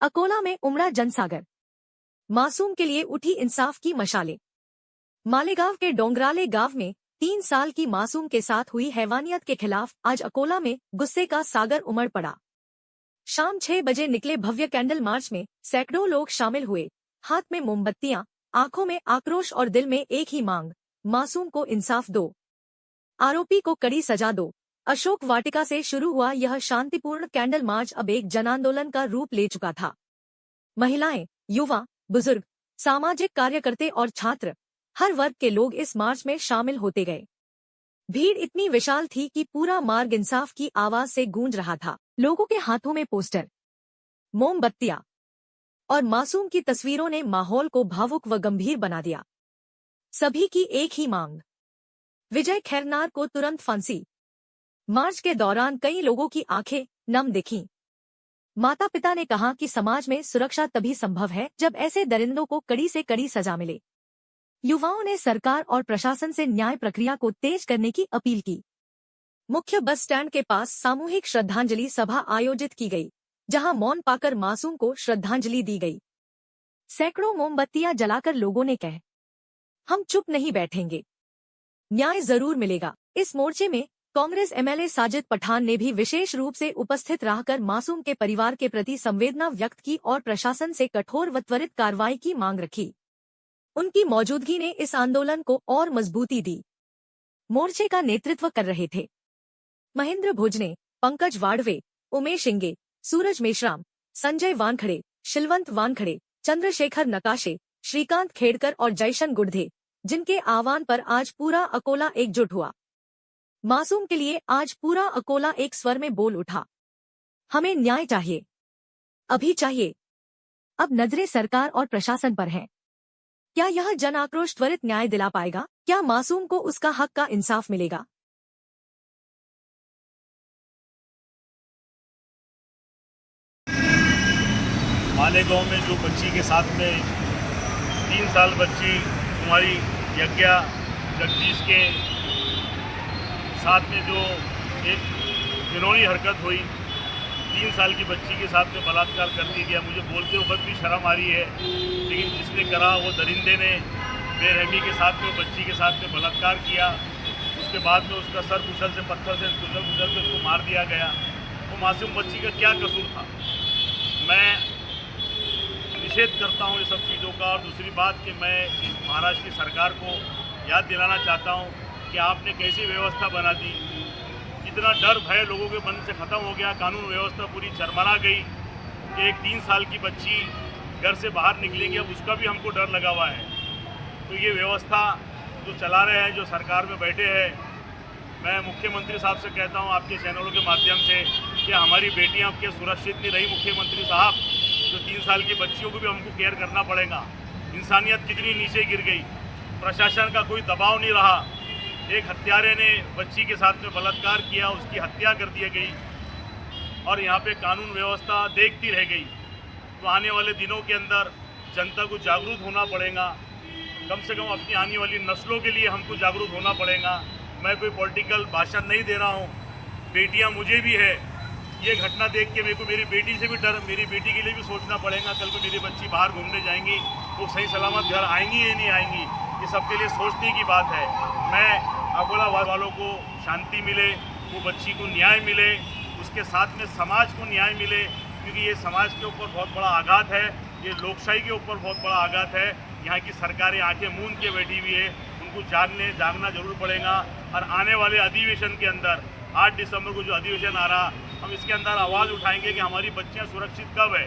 अकोला में उमड़ा जनसागर, मासूम के लिए उठी इंसाफ की मशालें। मालेगांव के डोंगराले गांव में 3 साल की मासूम के साथ हुई हैवानियत के खिलाफ आज अकोला में गुस्से का सागर उमड़ पड़ा। शाम 6 बजे निकले भव्य कैंडल मार्च में सैकड़ों लोग शामिल हुए, हाथ में मोमबत्तियां, आंखों में आक्रोश और दिल में एक ही मांग, मासूम को इंसाफ दो, आरोपी को कड़ी सजा दो। अशोक वाटिका से शुरू हुआ यह शांतिपूर्ण कैंडल मार्च अब एक जनांदोलन का रूप ले चुका था। महिलाएं, युवा, बुजुर्ग, सामाजिक कार्यकर्ता और छात्र, हर वर्ग के लोग इस मार्च में शामिल होते गए। भीड़ इतनी विशाल थी कि पूरा मार्ग इंसाफ की आवाज से गूंज रहा था। लोगों के हाथों में पोस्टर, मोमबत्तियां और मासूम की तस्वीरों ने माहौल को भावुक व गंभीर बना दिया। सभी की एक ही मांग, विजय खैरनार को तुरंत फांसी। मार्च के दौरान कई लोगों की आंखें नम दिखीं। माता पिता ने कहा कि समाज में सुरक्षा तभी संभव है जब ऐसे दरिंदों को कड़ी से कड़ी सजा मिले। युवाओं ने सरकार और प्रशासन से न्याय प्रक्रिया को तेज करने की अपील की। मुख्य बस स्टैंड के पास सामूहिक श्रद्धांजलि सभा आयोजित की गई, जहां मौन पाकर मासूम को श्रद्धांजलि दी गई। सैकड़ों मोमबत्तियां जलाकर लोगों ने कहा, हम चुप नहीं बैठेंगे, न्याय जरूर मिलेगा। इस मोर्चे में कांग्रेस एमएलए साजिद पठान ने भी विशेष रूप से उपस्थित रहकर मासूम के परिवार के प्रति संवेदना व्यक्त की और प्रशासन से कठोर व त्वरित कार्रवाई की मांग रखी। उनकी मौजूदगी ने इस आंदोलन को और मजबूती दी। मोर्चे का नेतृत्व कर रहे थे महेंद्र भोजने, पंकज वाड़वे, उमेश इंगे, सूरज मेश्राम, संजय वानखड़े, शिलवंत वानखड़े, चंद्रशेखर नकाशे, श्रीकांत खेड़कर और जयशन गुड़धे, जिनके आह्वान पर आज पूरा अकोला एकजुट हुआ। मासूम के लिए आज पूरा अकोला एक स्वर में बोल उठा, हमें न्याय चाहिए, अभी चाहिए। अब नजरें सरकार और प्रशासन पर हैं। क्या यह जन आक्रोश त्वरित न्याय दिला पाएगा? क्या मासूम को उसका हक का इंसाफ मिलेगा? मालेगांव में जो बच्ची के साथ में 3 साल बच्ची कुमारी यज्ञा जगदीश के साथ में जो एक घिनौनी हरकत हुई, 3 साल की बच्ची के साथ में बलात्कार कर दिया गया। मुझे बोलते वक्त भी शर्म आ रही है, लेकिन जिसने करा वो दरिंदे ने बेरहमी के साथ में बच्ची के साथ में बलात्कार किया। उसके बाद में उसका सर कुचल से पत्थर से कुचल के उसको मार दिया गया। वो मासूम बच्ची का क्या कसूर था? मैं निषेध करता हूँ ये सब चीज़ों का। और दूसरी बात कि मैं महाराष्ट्र की सरकार को याद दिलाना चाहता हूँ कि आपने कैसी व्यवस्था बना दी। इतना डर भय लोगों के मन से ख़त्म हो गया, कानून व्यवस्था पूरी चरमरा गई कि एक 3 साल की बच्ची घर से बाहर निकलेगी, अब उसका भी हमको डर लगा हुआ है। तो ये व्यवस्था जो चला रहे हैं, जो सरकार में बैठे हैं, मैं मुख्यमंत्री साहब से कहता हूँ आपके चैनलों के माध्यम से कि हमारी बेटियाँ अब क्या सुरक्षित नहीं रही। मुख्यमंत्री साहब, जो 3 साल की बच्चियों को भी हमको केयर करना पड़ेगा। इंसानियत कितनी नीचे गिर गई, प्रशासन का कोई दबाव नहीं रहा। एक हत्यारे ने बच्ची के साथ में बलात्कार किया, उसकी हत्या कर दी गई और यहाँ पे कानून व्यवस्था देखती रह गई। तो आने वाले दिनों के अंदर जनता को जागरूक होना पड़ेगा। कम से कम अपनी आने वाली नस्लों के लिए हमको जागरूक होना पड़ेगा। मैं कोई पॉलिटिकल भाषण नहीं दे रहा हूँ। बेटियाँ मुझे भी है। ये घटना देख के मेरे को मेरी बेटी से भी डर, मेरी बेटी के लिए भी सोचना पड़ेगा। कल को मेरी बच्ची बाहर घूमने जाएंगी, वो सही सलामत घर आएंगी या नहीं आएंगी, ये सबके लिए सोचने की बात है। मैं अकोला वालों को शांति मिले, वो बच्ची को न्याय मिले, उसके साथ में समाज को न्याय मिले, क्योंकि ये समाज के ऊपर बहुत बड़ा आघात है, ये लोकशाही के ऊपर बहुत बड़ा आघात है। यहाँ की सरकारें आंखें मूंद के बैठी हुई है, उनको जागना जरूर पड़ेगा। और आने वाले अधिवेशन के अंदर 8 दिसंबर को जो अधिवेशन आ रहा, हम इसके अंदर आवाज़ उठाएंगे कि हमारी बच्चियाँ सुरक्षित कब है।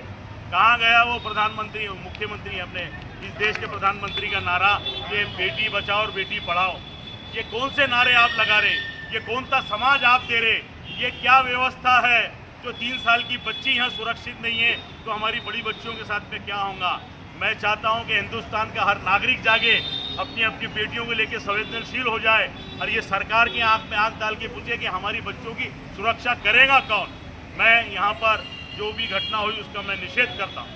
कहाँ गया वो प्रधानमंत्री, मुख्यमंत्री, अपने इस देश के प्रधानमंत्री का नारा कि बेटी बचाओ और बेटी पढ़ाओ? ये कौन से नारे आप लगा रहे? ये कौन सा समाज आप दे रहे? ये क्या व्यवस्था है जो 3 साल की बच्ची यहाँ सुरक्षित नहीं है, तो हमारी बड़ी बच्चियों के साथ में क्या होगा? मैं चाहता हूँ कि हिंदुस्तान का हर नागरिक जागे, अपनी अपनी बेटियों को लेकर संवेदनशील हो जाए और ये सरकार की आंख में आंख डाल के पूछे कि हमारी बच्चों की सुरक्षा करेगा कौन। मैं यहाँ पर जो भी घटना हुई उसका मैं निषेध करता हूँ।